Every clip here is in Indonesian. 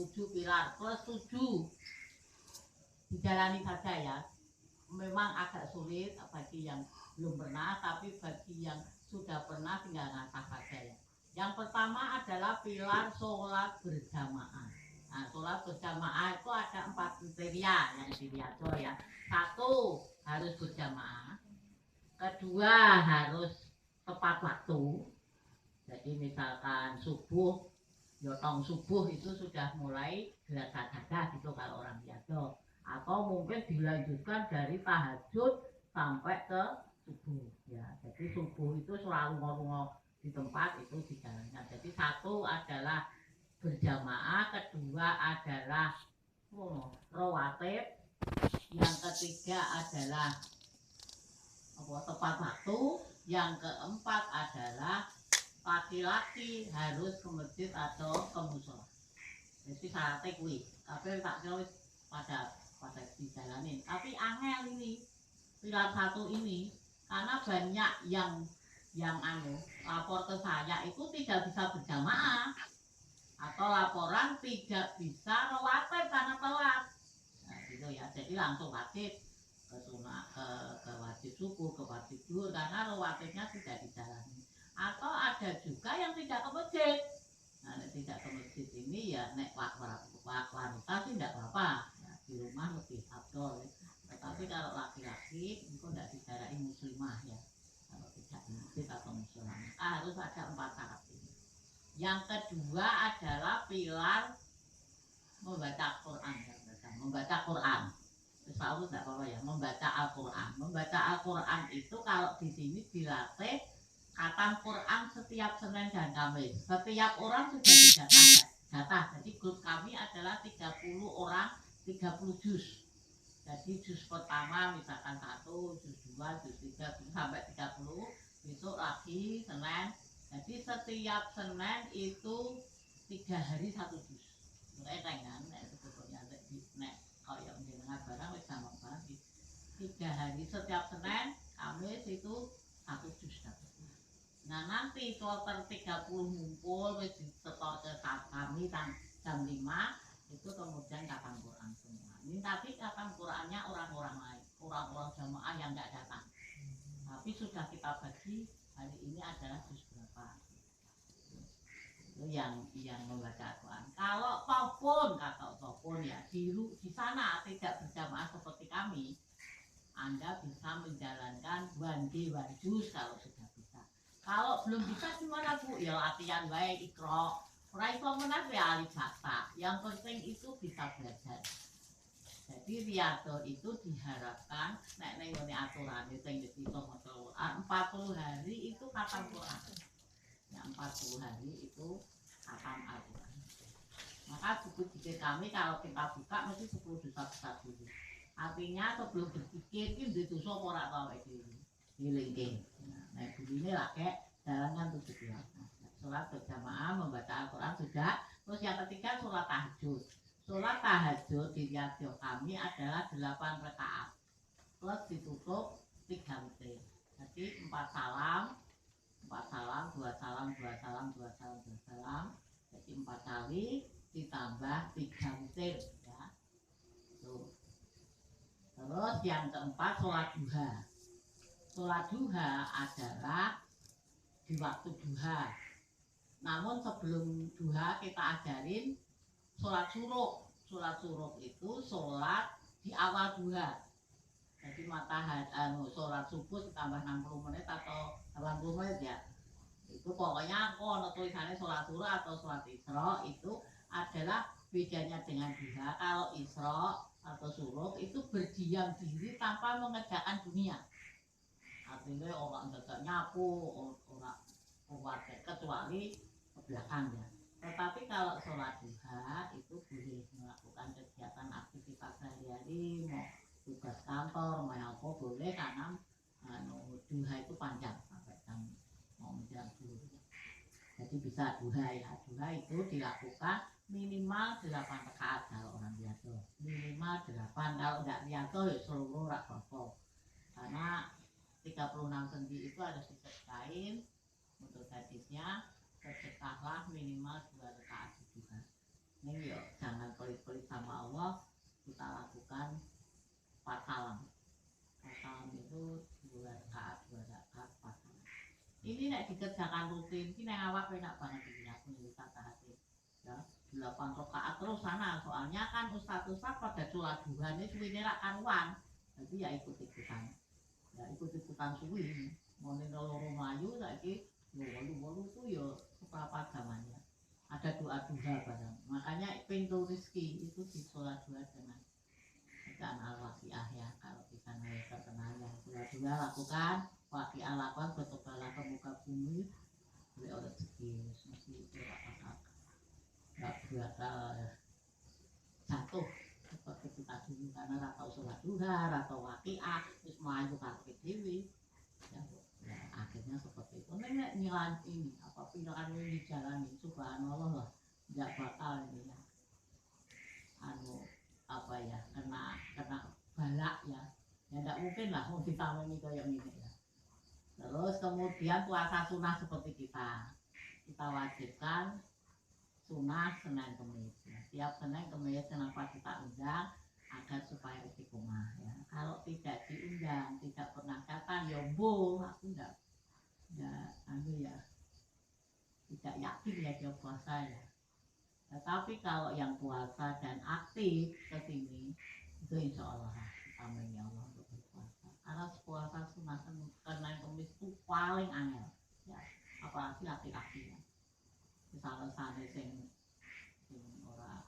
7 pilar plus 7 dijalani saja ya. Memang agak sulit bagi yang belum pernah, tapi bagi yang sudah pernah tinggal ngasah saja ya. Yang pertama adalah pilar sholat berjamaah. Nah, sholat berjamaah itu ada 4 kriteria yang dilihat ya. 1, harus berjamaah. Kedua, harus tepat waktu. Jadi misalkan subuh, yotong subuh itu sudah mulai gelagat-gelagat gitu kalau orang biasa. Atau mungkin dilanjutkan dari tahajud sampai ke subuh ya. Jadi subuh itu selalu ngomong di tempat itu dijalankan. Jadi 1 adalah berjamaah, kedua adalah rawatib, yang ketiga adalah tepat waktu, yang keempat adalah laki-laki harus ke masjid atau ke musola. Jadi syaratnya kuwi. Tapi tak kira pada dijalanin. Tapi angel ini pilar 1 ini karena banyak yang lapor ke saya itu tidak bisa berjamaah atau laporan tidak bisa rawatib karena telat. Nah, gitu ya. Jadi langsung wajib ke sunah, ke wajib subuh, ke wajib zuhur karena rawatibnya tidak dijalani. Atau ada juga yang tidak ke masjid. Nah, tidak ke masjid ini ya nek wanita sih tidak apa-apa. Ya, di rumah lebih afdol. Tetapi kalau laki-laki itu tidak dijarai muslimah ya. Kalau tidak di masjid atau muslimah, harus ada 4 syarat ini. Yang kedua adalah pilar membaca Quran ya, membaca Quran. Selalu tidak apa-apa ya, membaca Al-Quran. Membaca Al-Quran itu kalau di sini dilatih khatam Quran setiap Senin dan Kamis. Setiap orang sudah didata. Jadi grup kami adalah 30 orang, 30 juz. Jadi juz pertama misalkan 1, juz 2, juz 3, sampai 30. Besok lagi Senin. Jadi setiap Senin itu 3 hari 1 juz. Enteng kan? Sebetulnya kalau mendengar barang wis gampang banget. 3 hari setiap Senin, Kamis itu 1 juz dapat. Nah nanti kloter 30 ngumpul wis disetor ke kami jam 5 itu kemudian khatam Quran semua. Ini tapi khatam Qurannya orang-orang lain, orang-orang jamaah yang enggak datang. Tapi sudah kita bagi hari ini adalah juz berapa. Itu yang membaca Quran. Kalau ataupun ya di sana tidak berjamaah seperti kami, Anda bisa menjalankan one day one juz kalau sudah bisa. Kalau belum bisa gimana Bu? Ya latihan baik ikro. Ora iso menang ya alif bata. Yang penting itu bisa belajar. Jadi riyadhah itu diharapkan nek ning ngene aturane sing iso maca Quran 40 hari itu khatam Quran. Ya 40 hari itu khatam Al-Quran. Maka buku zikir kami kalau kita buka mesti 10 dosa besar dulu. Artinya sebelum berpikir itu dosa apa ora tau iki. Dilingking. Nah, begini lah kayak jalankan 17. Sholat berjamaah membaca Al-Quran sudah. Terus yang ketiga sholat tahajud. Sholat tahajud di riyadhah kami adalah 8 rakaat plus ditutup 3 witir. Jadi 4 salam, 2 salam. Jadi 4 kali ditambah 3 witir ya. Tuh. Terus yang keempat sholat duha. Sholat duha adalah di waktu duha. Namun sebelum duha kita ajarin sholat syuruk. Sholat syuruk itu sholat di awal duha. Jadi matahari sholat subuh ditambah 60 menit atau 80 menit ya. Itu pokoknya kalau tulisannya sholat syuruk atau sholat isra itu adalah bedanya dengan duha. Kalau isra atau syuruk itu berdiam diri tanpa mengerjakan dunia. Artinya orang tidak nyapu, orang keluarga kecuali ke belakang ya. Tetapi kalau sholat duha itu boleh melakukan kegiatan aktivitas sehari-hari, mau tugas kantor, mau apa boleh karena duha itu panjang sampai jam mau menjelang zuhur. Jadi bisa duha ya. Duha itu dilakukan minimal 8 rakaat kalau orang biasa. Minimal 8, kalau enggak biasa ya seluruh apa-apa. Karena 36 sendi itu harus diceritakan untuk hadisnya sedekahlah minimal 2 rakaat duha. Ning ya jangan pelit-pelit sama Allah, kita lakukan 4 salam. 4 salam itu 2 rakaat, 4 salam. Ini nek dikerjakan rutin, ini yang awak enak banget ini aku nih kata hati. Ya, 8 rakaat terus sana, soalnya kan ustaz-ustaz pada sholat duha ini suwine rak karuan. Jadi ya ikut-ikutan. Ya ikut-ikutan suwi. Mau loro mlayu saiki yo wolu-wolu tuh yo seberapa zamannya. Ada doa duha bareng. Makanya pintu rezeki itu di sholat duha dengan al-waqiah ya. Kalau bisa naik terkenal yang sholat duha lakukan waqiah lakukan bertobalah ke muka bumi oleh rezeki mesti itu nggak bakal jatuh seperti kita dulu karena ratau sholat duha, ratau waqiah terus maju kaki dewi ya, ya akhirnya seperti itu. Nenek nyilan ini apa pilihan ini dijalani subhanallah lah nggak bakal ini ya anu apa ya kena balak ya nggak mungkin lah mau ditamani kayak gini ya. Terus kemudian puasa sunnah seperti kita wajibkan sunnah Senin Kemis ya. Tiap Senin Kemis kenapa kita undang agar supaya istiqomah ya. Kalau tidak diundang tidak pernah datang ya aku enggak anu ya tidak yakin ya dia puasa ya. Tetapi kalau yang puasa dan aktif ke sini itu insya Allah amin ya Allah untuk berpuasa. Karena puasa sunnah Senin Kemis itu paling angel ya. Apalagi laki-laki ya. Misalnya sana sing ora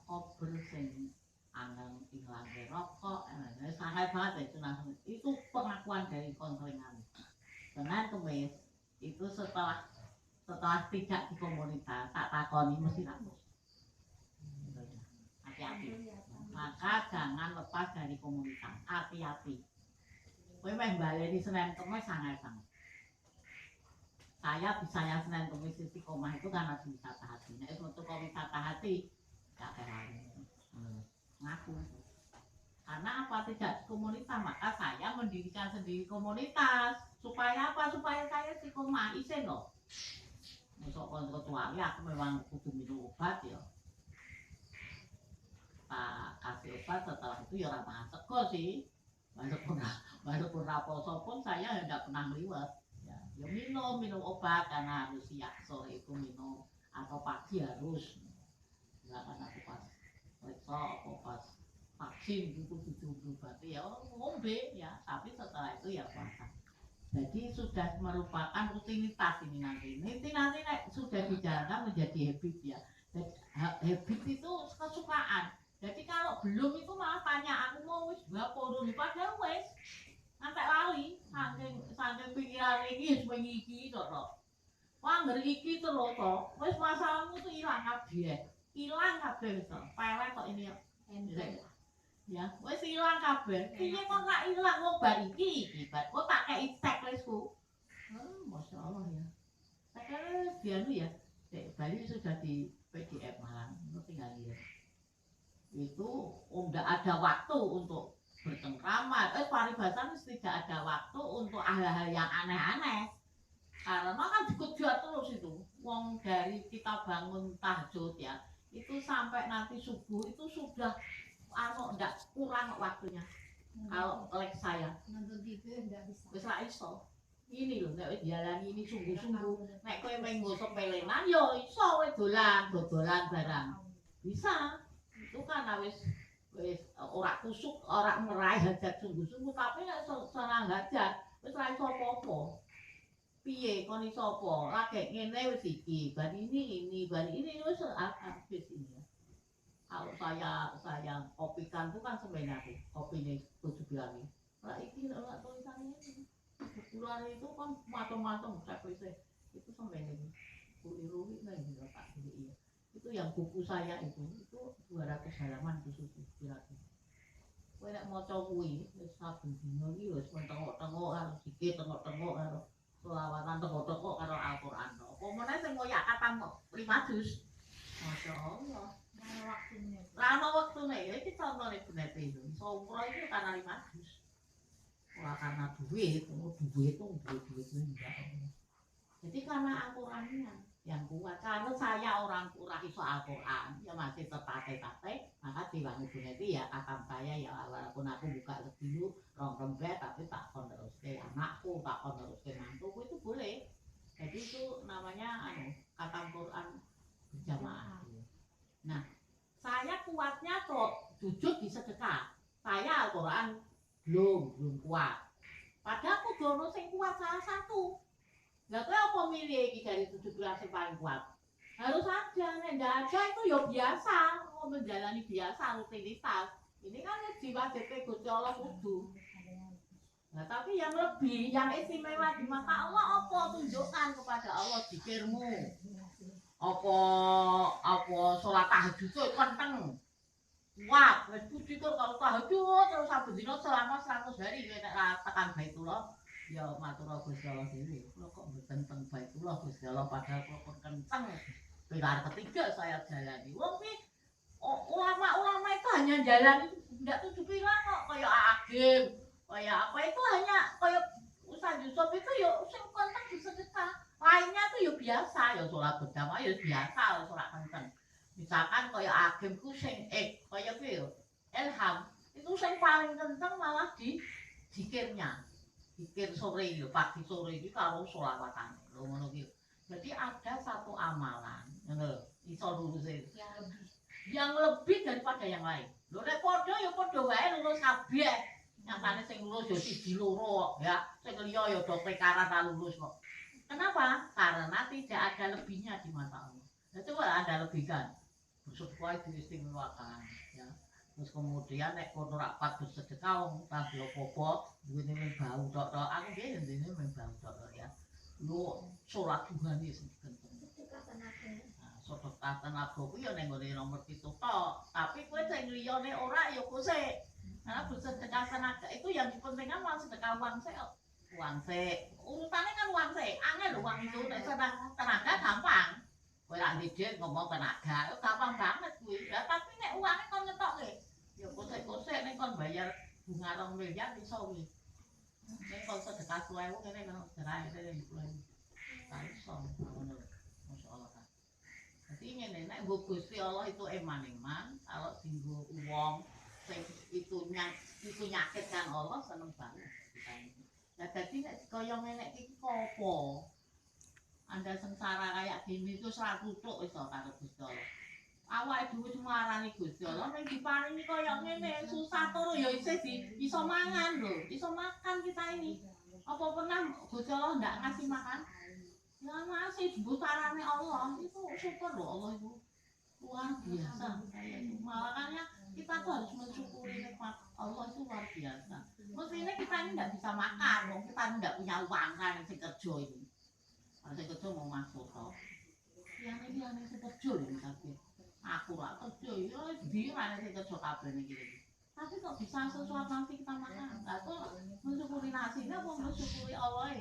kober sing angel ilang rokok sangat banget itu pengakuan dari konselingan. Senin Kemis itu setelah tidak di komunitas tak takoni mesti ramus. Hati-hati. Maka jangan lepas dari komunitas. Hati-hati. Kowe meh baleni Senin Kemis sangat. Saya bisa yang Senin Kemis istiqomah itu karena wisata hati. Nah, itu untuk wisata hati gak keren. Ngaku. Karena apa tidak komunitas, maka saya mendirikan sendiri komunitas. Supaya apa? Supaya saya istiqomah. Isen loh. Masuk ketua aku memang kudu minum obat ya. Tak kasih obat setelah itu ya ramah sego sih. Walaupun raposo pun saya tidak pernah liwat. Ya minum obat karena harus siang sore itu minum atau pagi harus. Ya kan aku pas periksa atau pas vaksin itu berarti ya ngombe ya. Tapi setelah itu ya puasa. Jadi sudah merupakan rutinitas ini nanti sudah dijalankan menjadi habit ya. Jadi, habit itu kesukaan. Jadi kalau belum itu malah tanya aku mau wis berapa dulu padahal wis ngantek lali saking pikiran iki wis iki tok. Wah ngeri iki terus tok. Wis masalahmu tuh hilang kabeh. Hilang kabeh wis tok. Pelek kok ini ya, wis ilang kabeh. Piye kok gak ilang wong bar iki kok tak kei checklistku. Masyaallah ya. Checklist bianu ya. Bali sudah di PDF Malang, tinggal lihat. Itu enggak ada waktu untuk bercengkrama. Paribasan tidak ada waktu untuk hal-hal yang aneh-aneh. Karena kan dikejar terus itu. Wong dari kita bangun tahajud ya, itu sampai nanti subuh itu sudah enggak kurang waktunya. Kalau like saya nonton TV enggak bisa. Wis ra iso. Ini lho nek jalani ini sungguh-sungguh. Nek kowe meng ngosok pelenan yo iso kowe dodolan barang. Bisa. Itu kan wis ora kusuk, ora meraih hajat sungguh-sungguh tapi nek senang hajat wis ra iso apa-apa. Piye kon iso apa? Lagi ngene wis iki, bar ini wis habis ini. Kalau saya kopikan itu kan sebenarnya kopi ini 7 bulan ini. Nah ini nggak tulisannya ini. Bulan itu kan macam-macam saya itu sebenarnya kuliruwi lah ini Pak ini. Itu yang buku saya itu 200 halaman khusus kira-kira. Kowe nek maca kuwi wis saben dina iki wis tengok-tengok karo sikit tengok-tengok karo selawatan tengok-tengok karo Al-Qur'an. Apa meneh sing koyak kata 5 juz. Masyaallah. Lama waktunya ya, ini contohnya benar itu. Sombro itu karena 5 juz. Wah karena duit itu enggak. Jadi karena aturannya, yang kuat. Kalau saya orang kurang iso Al-Quran, ya masih tertate-tate, maka diwangi buneti ya kakak saya ya walaupun aku buka lebih rong rembet tapi tak kon terus ke anakku, tak kon terus ke mantuku itu boleh. Jadi itu namanya kakak Quran berjamaah. Nah, saya kuatnya kok jujur di sedekah. Saya Al-Quran belum kuat. Padahal aku dono sing kuat salah satu. Lah kowe apa milih iki dari 17 yang paling kuat? Harus ada, nek ndak ada itu ya biasa, mau menjalani biasa rutinitas. Ini kan diwajibkan Gusti Allah kudu. Nah, tapi yang lebih, yang istimewa di mata Allah apa? Tunjukkan kepada Allah zikirmu. Apa sholat tahajud itu kenteng. Kuat, wis zikir kalau tahajud terus saben dina selama 100 hari nek tekan Baitullah. Ya matur Gusti Allah dhewe. Kula kok mboten teng Baitullah Gusti Allah padahal kula pun kenceng. Pilar ketiga saya jalani. Wong iki ulama-ulama itu hanya jalan enggak 7 pilar kok kaya Agim, kaya apa itu hanya kaya Ustaz Yusuf itu ya sing konteng bersedekah. Lainnya tuh ya biasa, ya sholat berjamaah ya biasa, sholat kenceng. Misalkan kaya Agim ku sing kaya piye yo? Ilham itu sing paling kenceng malah di zikirnya. Pikir sore yo pagi sore iki karo sholawatan lho ngono ki. Jadi ada satu amalan ngono iso lurusin yang lebih daripada yang lain. Lho nek padha ya padha wae lurus kabeh. Nyatane sing lurus yo siji loro ya, sing liya ya do prekaran ra lurus kok. Kenapa? Karena tidak ada lebihnya di mata Allah. Nah, coba ada lebihkan. Bersedekah diistimewakan ya. Terus kemudian nek kono rapat bersedekah wong kabeh apa-apa duwene men bau tok-tok. Aku nggih ndene men bau tok-tok ya. Lu salat duhane sing kenteng. Sedekah tenaga kuwi ya ning ngene nomor 7 tok. Tapi kowe sing liyane ora ya kose. Karena bersedekah tenaga itu yang dipentingkan malah sedekah uang sik. Uang sik. Urutane kan uang sik. Angel lho uang itu nek tenaga gampang. Kowe ra ndidit ngomong tenaga, gampang banget kuwi. Lah tapi nek uange kon ngetokke ya kosek-kosek nek kon bayar bunga 2 miliar iso kuwi. Nek kon sedekah 1000 kene nang jerahe 20.000. Ta iso ngono. Masyaallah kan. Dadi ngene nek nggo Gusti Allah itu eman-eman, kalau dinggo wong sing itu nyakitkan Allah seneng banget. Lah dadi nek kaya ngene iki apa? Anda sengsara kayak gini itu 100 tok iso karo Gusti Allah. Awake dhewe cuma arani Gusti Allah ning diparingi kaya ngene susah turu ya iso mangan lho, iso makan kita ini. Apa pernah Gusti Allah ndak ngasih makan? Ya masih busarane Allah itu syukur loh Allah itu luar biasa. Makanya kita tuh harus mensyukuri nikmat Allah itu luar biasa. Mestinya kita ini ndak bisa makan, wong kita ndak punya uang kan sing kerja ini. Ada kerja mau masuk toh. Yang ini kerja loh misalnya. Aku lah kerja ya dia ada kerja kabel nih gitu. Tapi kok bisa sesuatu nanti kita makan? Nah tuh mensyukuri nasinya mau mensyukuri Allah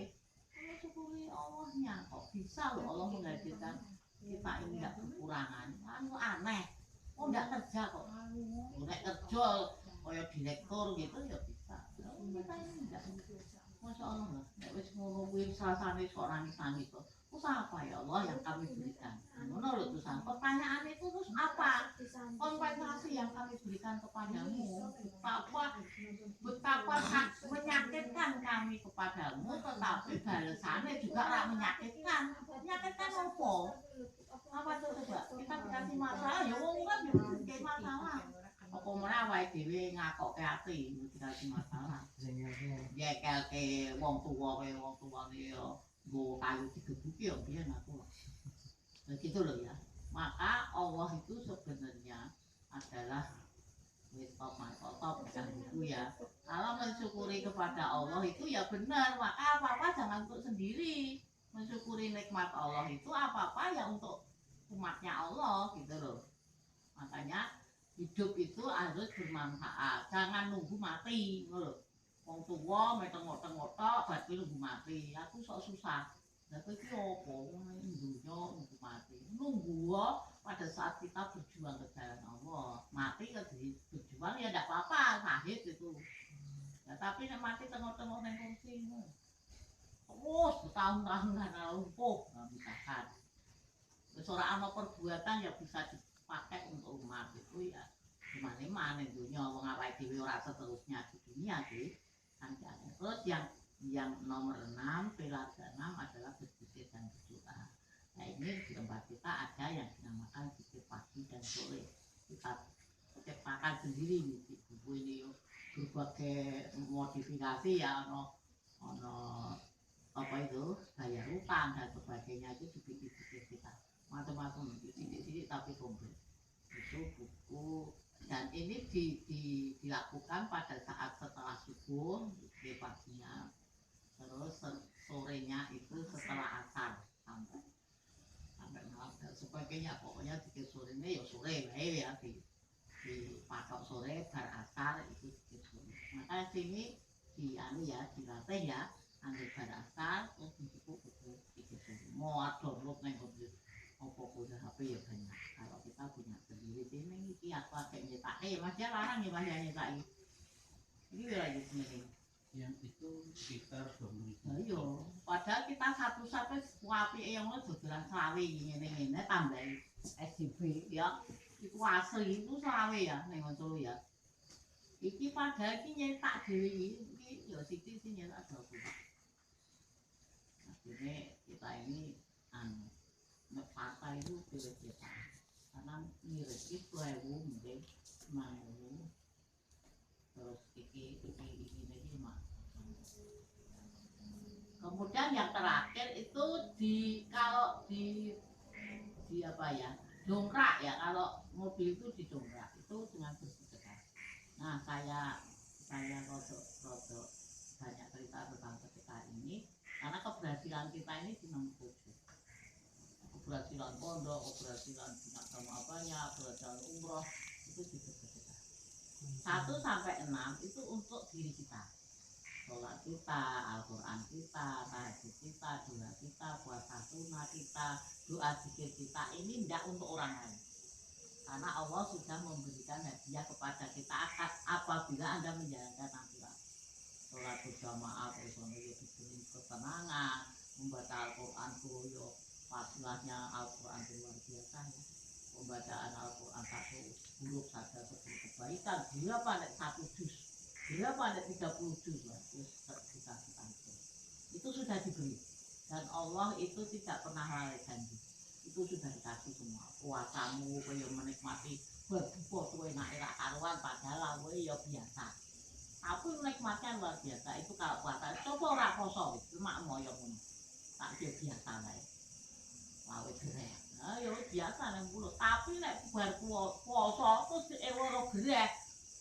mensyukuri Allahnya kok bisa loh Allah menghadirkan kita ini nggak kekurangan. Anu aneh. Oh nggak kerja kok. Nggak kerja kayak direktur gitu ya bisa. Kita ini nggak. Masya Allah lah, nek wis ngono kuwi rasane kok nangis-nangis kok. Terus apa ya Allah yang kami berikan? Ngono lho terus pertanyaan itu terus apa? Kompensasi yang kami berikan kepadamu. Betapa menyakitkan kami kepadamu, tetapi balasannya juga rak menyakitkan. Menyakitkan apa? Apa tuh coba? Kita dikasih masalah, ya wong kan dikasih masalah. Apa meneh awake dhewe ngakokke ati dikasih masalah. Nyekelke wong tuwane yo nggo kayu digebuki yo biyen aku. Nah gitu loh ya. Maka Allah itu sebenarnya adalah wis top bukan buku ya. Kalau mensyukuri kepada Allah itu ya benar, maka apa-apa jangan untuk sendiri. Mensyukuri nikmat Allah itu apa-apa ya untuk umatnya Allah gitu loh. Makanya hidup itu harus bermanfaat, jangan nunggu mati lho. Wong tuwa meteng-meteng tok berarti nunggu mati. Aku sok susah. Lah kowe iki opo nunggu nunggu mati. Nunggu pada saat kita berjuang ke jalan Allah. Mati ke berjuang ya enggak apa-apa, syahid itu. Ya tapi nek mati tengok-tengok nang kursi terus bertahun-tahun kan lumpuh, misalkan. Wis ora ana perbuatan ya bisa dipakai untuk umat itu ya gimana dunia wong awake dhewe ora seterusnya di dunia sih kancane. Terus yang nomor 6 pilar 6 adalah berzikir dan berdoa. Nah ini di tempat kita ada yang dinamakan zikir pagi dan sore. Kita ciptakan sendiri di buku ini berbagai modifikasi ya ono apa itu bayar utang dan sebagainya itu dibikin kita macam-macam sidik-sidik tapi komplit itu buku dan ini dilakukan pada saat setelah subuh di paginya terus sorenya itu setelah asar sampai malam dan sebagainya pokoknya di sorenya ya sore ya di patok sore bar asar itu di sore maka sini di anu ya dilatih ya ambil bar asar terus dibuku itu sore mau download neng komputer apa punya HP ya banyak kalau kita punya sendiri sini ini apa kayak nyetak mas ya larang ya mas ya nyetak ini lagi sendiri yang itu sekitar 20.000. Nah, iya, padahal kita satu sampai wapi yang lo dodolan selawe ini tambahin SDB ya itu asli itu selawe ya ning Solo ya iki padahal iki nyetak dhewe iki ya sithik sing nyetak dhewe akhirnya kita ini partai itu pilih kita karena mirip itu mungkin mau terus iki mah. Kemudian yang terakhir itu kalau di apa ya dongkrak ya kalau mobil itu didongkrak itu dengan bersedekah. Nah saya rodok banyak cerita tentang sedekah ini karena keberhasilan kita ini di nomor 7. Keberhasilan pondok, keberhasilan macam apanya, keberhasilan umroh itu sedekah. 1 sampai 6 itu untuk diri kita. Sholat kita, Al-Quran kita, tahajud kita, doa kita, puasa sunnah kita, doa zikir kita ini tidak untuk orang lain. Karena Allah sudah memberikan hadiah kepada kita apabila Anda menjalankan aturan. Sholat berjamaah, bersama diberi ketenangan, membaca Al-Quran goyo, fasilahnya Al-Quran luar biasa ya. Pembacaan Al-Quran 1 huruf saja 10 kebaikan, berapa nek 1 juz? Berapa ada 30 juz lah, itu sudah diberi dan Allah itu tidak pernah lalai janji itu sudah dikasih semua puasamu kaya menikmati berbuka tuh enak enak karuan padahal lawe ya biasa tapi menikmatnya luar biasa itu kalau puasa coba orang kosong cuma moyong tak dia biasa lah lawe gereh nah ya biasa nih mulut tapi nek berpuasa terus eworo gereh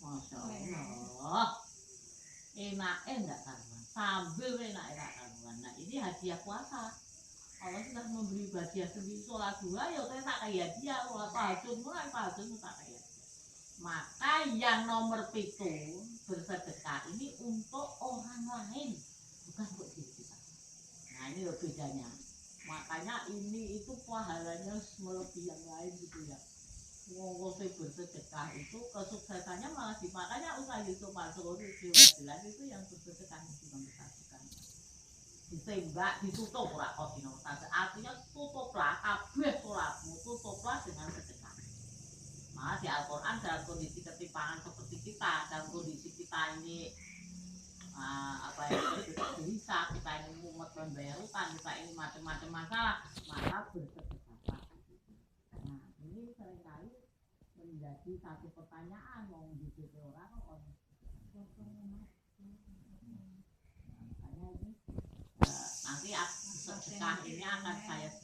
Masya Allah enak enggak karuan sambil enak karuan nah ini hadiah puasa Allah sudah memberi hadiah sendiri sholat dua ya saya tak kayak dia sholat tahajud mulai tahajud tak kayak dia maka yang nomor 7 bersedekah ini untuk orang lain bukan untuk diri kita nah ini loh bedanya makanya ini itu pahalanya melebihi yang lain gitu ya ngomong bersedekah itu kesuksesannya malah makanya usaha Yusuf Mansuri jelas itu yang bersedekah itu membesarkan ditembak ditutup ora kok dinontase artinya tutuplah kabeh salatmu tutuplah dengan sedekah malah di Al-Quran dalam kondisi ketimpangan seperti kita dalam kondisi kita ini apa ya bisa kita ini mumet membayar utang kita ini macam-macam masalah maka bersedekah nah ini seringkali menjadi satu pertanyaan mau hidup orang makanya ini nanti sedekah ini akan saya